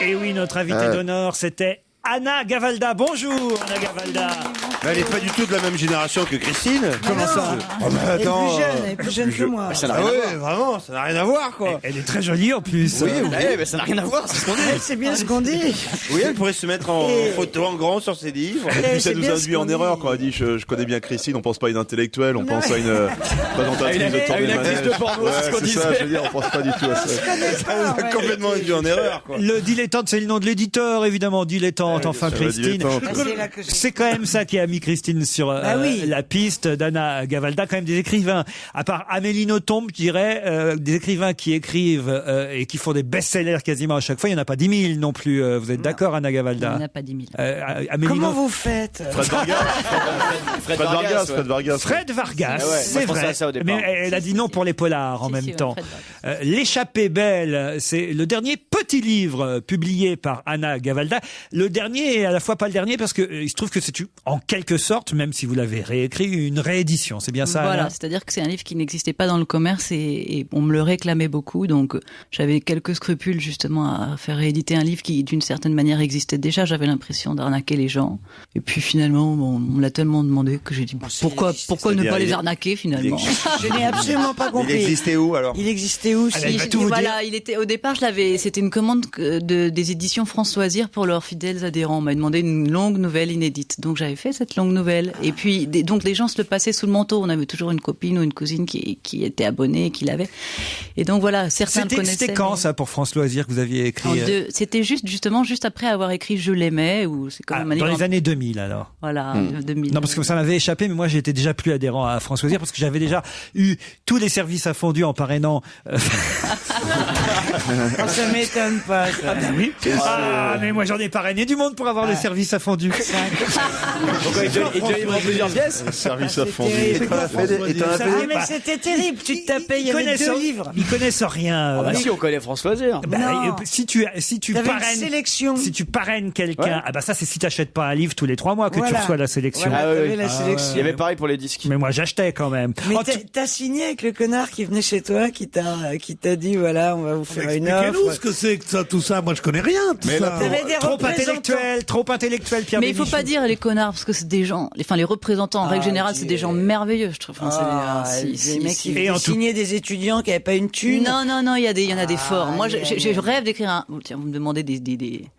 Et oui, notre invité d'honneur, c'était Anna Gavalda. Bonjour, Anna Gavalda. Elle n'est pas du tout de la même génération que Christine. Comment ça? Elle est plus jeune que moi. Vraiment, ça n'a rien à voir, quoi. Elle est très jolie en plus. Oui, mais ça n'a rien à voir, c'est ce qu'on dit. C'est bien ce qu'on dit. Oui, elle pourrait se mettre en photo en grand sur ses livres. Et puis ça nous induit en erreur quand elle dit je connais bien Christine, on pense pas à une intellectuelle, on pense à une présentatrice de tour des actrice de porno, c'est ce qu'on disait. Ça, je veux dire, on pense pas du tout à ça. Elle nous a complètement induit en erreur, quoi. Le dilettante, c'est le nom de l'éditeur, évidemment, dilettante. Enfin, Christine. C'est quand même ça qui a mis Christine sur la piste d'Anna Gavalda. Quand même des écrivains, à part Amélie Nothomb, je dirais, des écrivains qui écrivent et qui font des best-sellers quasiment à chaque fois. Il n'y en a pas 10 000 non plus. Vous êtes d'accord, Anna Gavalda? Il n'y en a pas 10 000. Comment vous faites? Fred Vargas, c'est vrai. Mais elle a dit non pour les polars en même temps. L'échappée belle, c'est le dernier petit livre publié par Anna Gavalda. Le dernier et à la fois pas le dernier parce que il se trouve que c'est en quelque sorte, même si vous l'avez réécrit, une réédition. C'est bien ça? Voilà, c'est-à-dire que c'est un livre qui n'existait pas dans le commerce et on me le réclamait beaucoup. Donc j'avais quelques scrupules justement à faire rééditer un livre qui d'une certaine manière existait déjà. J'avais l'impression d'arnaquer les gens. Et puis finalement, on me l'a tellement demandé que j'ai dit pourquoi ne pas les arnaquer finalement? Je n'ai absolument pas compris. Il existait où alors? Il existait où? Il était au départ, c'était une commande des éditions France Loisirs pour leurs fidèles adhérents. On m'a demandé une longue nouvelle inédite. Donc j'avais fait cette longue nouvelle. Et puis donc les gens se le passaient sous le manteau. On avait toujours une copine ou une cousine qui était abonnée et qui l'avait. Et donc voilà, certains le connaissaient. C'était quand ça pour France Loisirs que vous aviez écrit? C'était juste après avoir écrit Je l'aimais ou c'est quand même dans les années 2000 alors. Voilà, 2000. Non parce que ça m'avait échappé, mais moi j'étais déjà plus adhérent à France Loisirs parce que j'avais déjà eu tous les services à fondu en parrainant. Ça m'étonne pas. Ça. Oui. Mais moi j'en ai parrainé du monde pour avoir les services à fondu. Pourquoi il te livre en plusieurs pièces? Service à fondu. Mais c'était terrible. Tu te tapais, il y avait 2 livres. Ils connaissent rien. Si, on connaît France Loisirs. Si tu parraines quelqu'un, ça c'est si t'achètes pas un livre tous les 3 mois que tu reçois la sélection. La sélection. Il y avait pareil pour les disques. Mais moi j'achetais quand même. Mais t'as signé avec le connard qui venait chez toi, qui t'a dit voilà, on va vous faire une offre. Expliquez-nous ce que c'est que ça, tout ça. Moi je connais rien. Trop intellectuel, Pierre. Mais il faut pas dire les connards parce que c'est des gens. Les représentants en rêve générale, c'est des gens merveilleux, je trouve. Des mecs qui signaient des étudiants qui avaient pas une thune. Non, il y en a des forts. Moi, je rêve d'écrire un. Tiens, vous me demandez des idées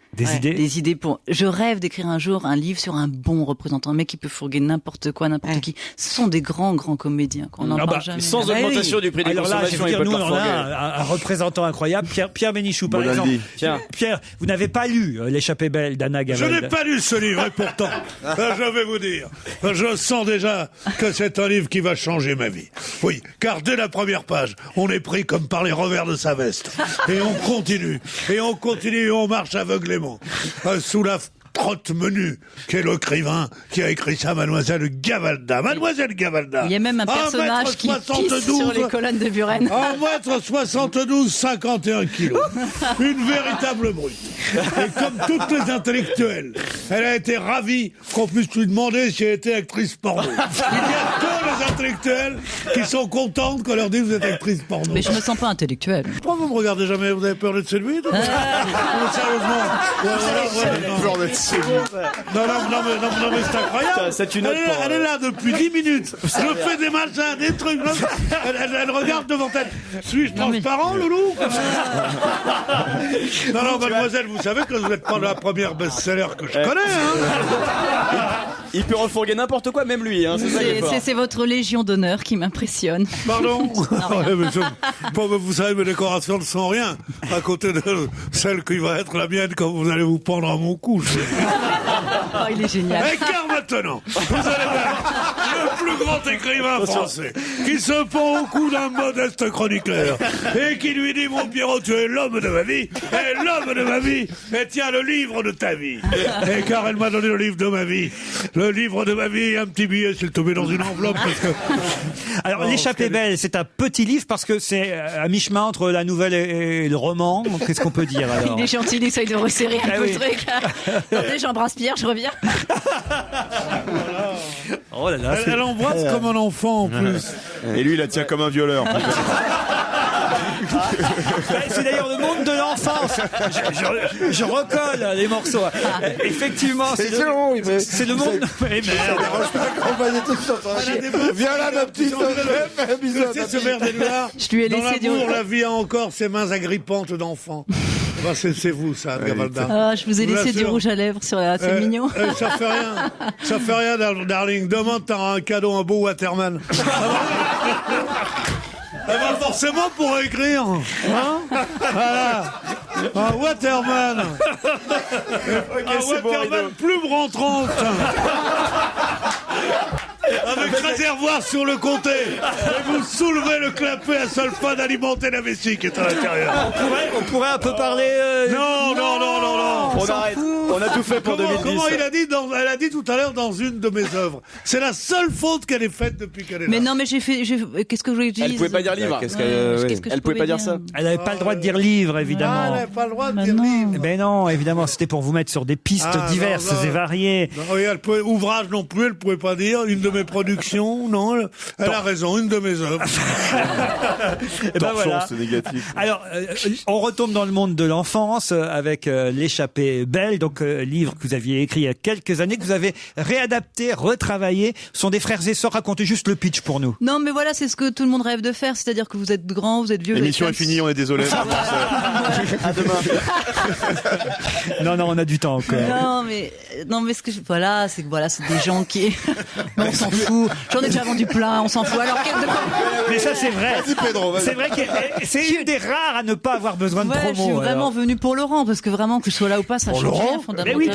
pour. Je rêve d'écrire un jour un livre sur un bon représentant, un mec qui peut fourguer n'importe quoi, n'importe qui. Ce sont des grands comédiens. On n'en parle jamais. Sans augmentation du prix des consommations, nous on a un représentant incroyable, Pierre Bénichou par exemple. Tiens. Pierre, vous n'avez pas lu L'échappée belle d'Anna Gavalda? Je n'ai pas lu ce livre et pourtant, je vais vous dire, je sens déjà que c'est un livre qui va changer ma vie. Oui, car dès la première page, on est pris comme par les revers de sa veste. Et on continue, et on marche aveuglément. Sous la trotte menue qu'est l'écrivain qui a écrit ça, Mademoiselle Gavalda. Mademoiselle Gavalda. Il y a même un personnage qui pisse sur les colonnes de Buren. 1m72, 51 kilos. Une véritable brute. Et comme toutes les intellectuelles, elle a été ravie qu'on puisse lui demander si elle était actrice porno. Il y a que les intellectuelles qui sont contentes qu'on leur dise que vous êtes actrice porno. Mais je me sens pas intellectuelle. Pourquoi vous me regardez jamais? Vous avez peur d'être séduite? Non, sérieusement. Peur d'être séduit. Non, mais c'est incroyable. Elle est là depuis 10 minutes. Je fais des machins, des trucs. Elle regarde devant elle. Suis-je transparent, loulou? Non, mademoiselle, vous savez que vous n'êtes pas la première best-seller que je connais, hein. Il peut refourguer n'importe quoi, même lui, hein. C'est votre légion d'honneur qui m'impressionne. Pardon? Vous savez, mes décorations ne sont rien à côté de celle qui va être la mienne quand vous allez vous pendre à mon cou. Oh, il est génial. Et car maintenant, vous allez voir le plus grand écrivain français qui se pend au cou d'un modeste chroniqueur et qui lui dit: mon Pierrot, tu es l'homme de ma vie, et l'homme de ma vie, et tiens le livre de ta vie. Et car elle m'a donné le livre de ma vie, le livre de ma vie et un petit billet, s'il te met dans une enveloppe. Parce que... Alors, L'échappée belle, c'est un petit livre parce que c'est à mi-chemin entre la nouvelle et le roman. Qu'est-ce qu'on peut dire alors? Il est gentil, il essaye de resserrer un peu le truc. Attendez, j'embrasse Pierre, je reviens. Oh là là, elle embrasse comme un enfant en plus. Et lui, il la tient comme un violeur. C'est d'ailleurs le monde de l'enfance. Je recolle les morceaux. Effectivement, c'est le monde. Mais merde. Viens là, ma petite. C'est ce verre des noirs. Je lui ai laissé Dans l'amour, la vie a encore ses mains agrippantes d'enfant. C'est vous, ça, Gavalda. Ah, je vous ai laissé du rouge à lèvres sur la... C'est mignon. Ça fait rien. Ça fait rien, darling. Demain, t'auras un cadeau, un beau Waterman. Elle va forcément pour écrire. Hein, voilà. Un Waterman. Un Waterman plume rentrante. Avec réservoir sur le côté. Et vous soulevez le clapet à seule fin d'alimenter la vessie qui est à l'intérieur. On pourrait un peu parler... Non. On arrête. On a tout fait pour 2010. Comment elle a dit tout à l'heure dans une de mes œuvres. C'est la seule faute qu'elle ait faite depuis qu'elle est là. Mais non, mais j'ai fait... Qu'est-ce que je voulais dire? Elle pouvait pas dire livre. Elle pouvait pas dire ça. Elle n'avait pas le droit de dire livre, évidemment. Elle n'avait pas le droit de dire livre. Ben non, évidemment, c'était pour vous mettre sur des pistes diverses et variées. Non, elle pouvait, ouvrage non plus, elle pouvait pas dire. Une de mes productions, non. Elle a raison, une de mes œuvres. Et ben voilà. C'est négatif. Alors, on retombe dans le monde de l'enfance avec L'échappée belle, donc livre que vous aviez écrit il y a quelques années, que vous avez réadapté, retravaillé. Ce sont des frères et sœurs. Racontez juste le pitch pour nous. Non, mais voilà, c'est ce que tout le monde rêve de faire, c'est-à-dire que vous êtes grand, vous êtes vieux. L'émission est finie, on est désolé. À demain. Non, on a du temps encore. Non, mais c'est des gens qui... Non, on s'en fout. J'en ai déjà vendu plein, on s'en fout. Alors, mais ça, c'est vrai. C'est vrai que c'est une des rares à ne pas avoir besoin de promo. Je suis vraiment venue pour Laurent, parce que vraiment, que je sois là ou pas, ça change rien fondamentalement. Mais oui,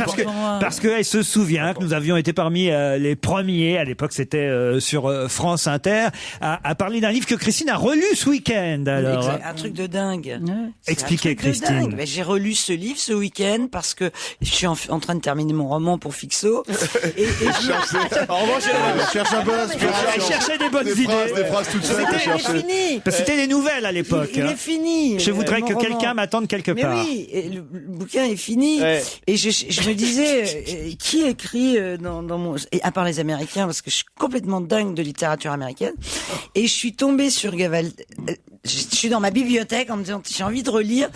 parce qu'elle se souvient que nous avions été parmi les premiers, à l'époque c'était sur France Inter, à parler d'un livre que Christine a relu ce week-end. Alors, un truc de dingue. Expliquez, Christine. J'ai relu ce livre ce week-end parce que je suis en train de terminer mon roman pour Fixo. Et Je cherche un peu l'inspiration. Elle cherchait des bonnes idées. Des phrases toutes seules. C'était les nouvelles à l'époque. Il est fini. Je voudrais que quelqu'un m'attende quelque part. Mais oui, le bouquin est fini. Ouais. Et je me disais, qui écrit dans mon... Et à part les Américains, parce que je suis complètement dingue de littérature américaine. Et je suis tombée sur Gavalda. Je suis dans ma bibliothèque en me disant, j'ai envie de relire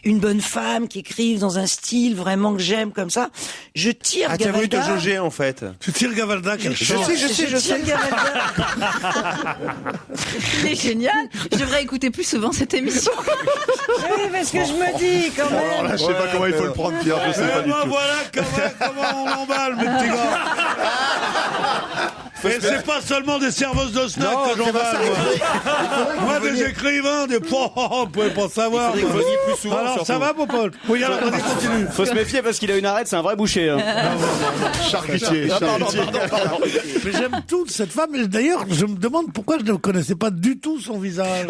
une bonne femme qui écrive dans un style vraiment que j'aime comme ça. Je tire Gavalda. Ah, t'as voulu te jauger, en fait. Tu tires Gavalda, je sais. Gavalda. Il est génial. Je devrais écouter plus souvent cette émission. Oui, parce que je me dis, quand même. Alors là, je sais pas comment il faut le prendre, Pierre, je sais pas du tout. Voilà comment on l'emballe, mes petits gars. Et c'est pas seulement des serveuses de snack que j'emballe, moi, des écrivains, des vous pouvez pas savoir. Il faudrait que vous veniez plus souvent. Alors, ça va, Popol? Oui, alors, on continue. Faut se méfier parce qu'il a une arête, c'est un vrai boucher. Hein. Charcutier. Pardon. Mais j'aime toute cette femme. Et d'ailleurs, je me demande pourquoi je ne connaissais pas du tout son visage.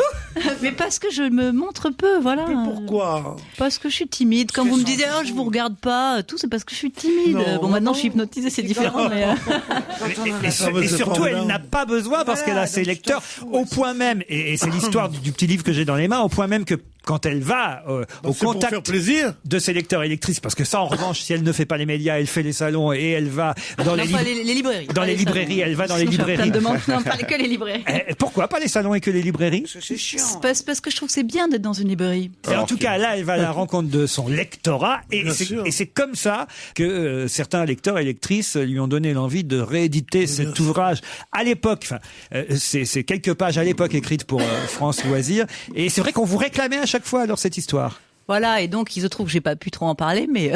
Mais parce que je me montre peu, voilà. Mais pourquoi? Parce que je suis timide. Quand vous me disiez, je vous regarde pas, tout, c'est parce que je suis timide. Maintenant, je suis hypnotisée, c'est différent. Et surtout, elle n'a pas besoin parce qu'elle a ses lecteurs au point même, et c'est l'histoire du petit livre que j'ai dans les mains, au point même que quand elle va au contact de ses lecteurs et lectrices, parce que ça, en revanche, si elle ne fait pas les médias, elle fait les salons et elle va dans les librairies. Dans les librairies, elle va dans les librairies. Non, pas que les librairies. Pourquoi pas les salons et que les librairies? C'est chiant. Parce que je trouve que c'est bien d'être dans une librairie. Et en tout cas, là, elle va à la rencontre de son lectorat et c'est comme ça que certains lecteurs et lectrices lui ont donné l'envie de rééditer cet ouvrage à l'époque. C'est quelques pages à l'époque écrites pour France Loisirs. Et c'est vrai qu'on vous réclamait à chaque fois alors cette histoire. Voilà, et donc il se trouve que j'ai pas pu trop en parler, mais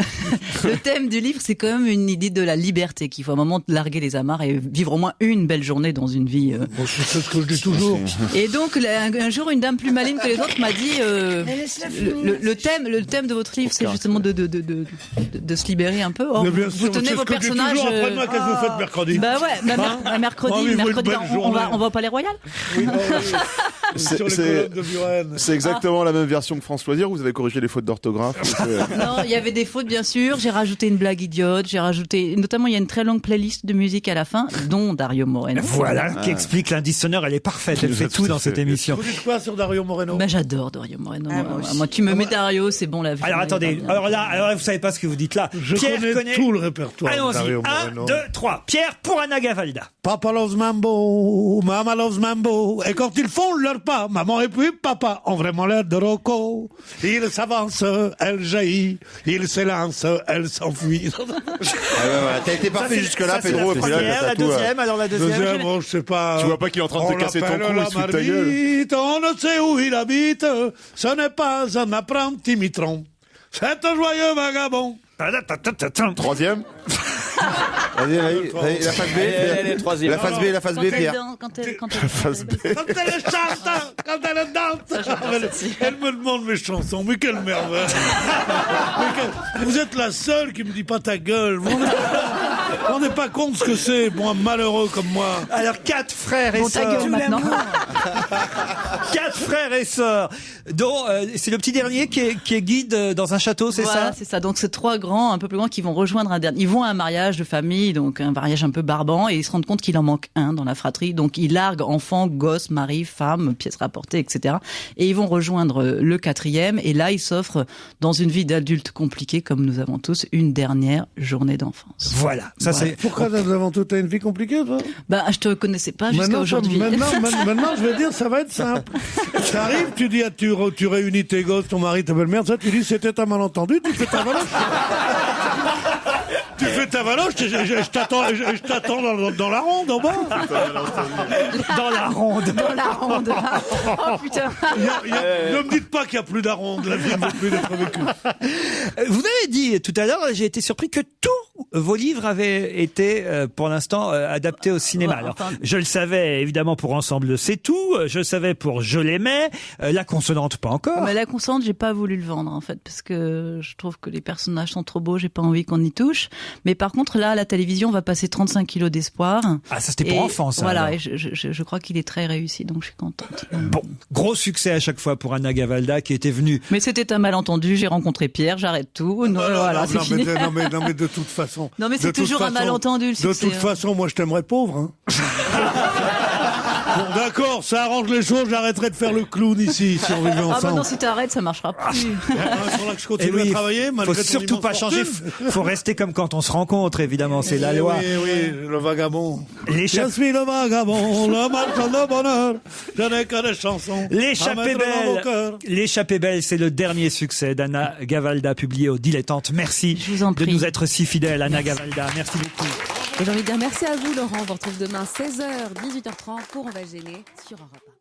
le thème du livre, c'est quand même une idée de la liberté, qu'il faut à un moment larguer les amarres et vivre au moins une belle journée dans une vie. C'est ce que je dis toujours. Et donc un jour, une dame plus maligne que les autres m'a dit le thème de votre livre, c'est justement de se libérer un peu. Or, vous tenez vos personnages. Après moi, qu'est-ce que vous faites mercredi? Bah ouais, mercredi, on va au Palais Royal. C'est exactement la même version que France Loisirs. Vous avez corrigé les fautes d'orthographe. Non, il y avait des fautes bien sûr. J'ai rajouté une blague idiote. Notamment, il y a une très longue playlist de musique à la fin, dont Dario Moreno. Voilà, qui explique l'indice sonore. Elle est parfaite. Elle fait tout dans cette émission. Vous dites quoi sur Dario Moreno? Ben, j'adore Dario Moreno. Moi, tu me mets Dario, c'est bon la vie. Alors attendez. Alors là, vous savez pas ce que vous dites là. Pierre connaît tout le répertoire. Allons-y. 1, 2, 3. Pierre pour Anna Gavalda. Papa loves mambo, mama loves mambo. Et quand ils font leur pas, maman et puis papa ont vraiment l'air de Rocco. Ils s'avancent, elle jaillit. Ils s'élancent, elle s'enfuit. T'as été parfait jusque-là, Pedro. La deuxième, bon, je sais pas. Tu vois pas qu'il est en train de te casser ton cou, il se fout de ta gueule. On ne sait où il habite. Ce n'est pas un apprenti mitron. C'est un joyeux vagabond. Troisième. Vas-y, la phase B. La phase B, Pierre. Quand elle chante, quand elle danse. Elle me demande mes chansons. Mais quelle merveille. Vous êtes la seule qui me dit pas ta gueule. Vous ne rendez pas compte ce que c'est pour un malheureux comme moi. Alors, 4 frères et sœurs. Ta gueule maintenant. 4 frères et sœurs. Dont c'est le petit dernier qui est guide dans un château, c'est ça? Voilà, c'est ça. Donc c'est 3 grands, un peu plus grands, qui vont rejoindre un dernier. Ils vont à un mariage de famille, donc un mariage un peu barbant, et ils se rendent compte qu'il en manque un dans la fratrie. Donc ils larguent enfants, gosses, mari, femme, pièces rapportées, etc. Et ils vont rejoindre le 4e. Et là, ils s'offrent, dans une vie d'adulte compliquée, comme nous avons tous, une dernière journée d'enfance. Voilà. Ça, c'est... Pourquoi nous avons toute une vie compliquée, toi? Bah, je te connaissais pas jusqu'à aujourd'hui. Maintenant, je vais dire, ça va être simple. T'arrives, tu dis, tu réunis tes gosses, ton mari, ta belle-mère, ça, tu dis, c'était un malentendu, tu fais ta valoche. Tu fais ta valoche, je t'attends dans la ronde, en bas. Dans la ronde. Dans la ronde. Oh putain. Ne me dites pas qu'il n'y a plus d'aronde, la vie ne veut plus d'être vécue. Vous avez dit tout à l'heure, j'ai été surpris que tous vos livres avaient été, pour l'instant, adaptés au cinéma. Alors, je le savais, évidemment, pour Ensemble, c'est tout. Je le savais pour Je l'aimais. La Consonante, pas encore. Mais La Consonante, j'ai pas voulu le vendre, en fait, parce que je trouve que les personnages sont trop beaux, j'ai pas envie qu'on y touche. Mais par contre, là, à la télévision, on va passer 35 kilos d'espoir. Ah, ça, c'était pour enfants, ça. Voilà, alors. et je crois qu'il est très réussi, donc je suis contente. Bon, gros succès à chaque fois pour Anna Gavalda, qui était venue. Mais c'était un malentendu, j'ai rencontré Pierre, j'arrête tout. Voilà, c'est fini. Non, mais de toute façon. Non, mais c'est toujours un malentendu, le succès. De toute façon, moi, je t'aimerais pauvre, hein. Bon, d'accord, ça arrange les choses, j'arrêterai de faire le clown ici, si on vivait ensemble. Ah bah non, si t'arrêtes, ça marchera plus. Il faudra que je continue à travailler, malgré faut surtout pas changer, faut rester comme quand on se rencontre, évidemment, c'est la loi. Oui, le vagabond. Je suis le vagabond, le marchand de bonheur, je n'ai que des chansons. L'échappée belle, c'est le dernier succès d'Anna Gavalda, publié au Dilettante. Merci de nous être si fidèles, Anna Gavalda. Merci beaucoup. Et j'ai envie de dire merci à vous, Laurent. On vous retrouve demain 16h, 18h30 pour On va gêner sur Europe 1.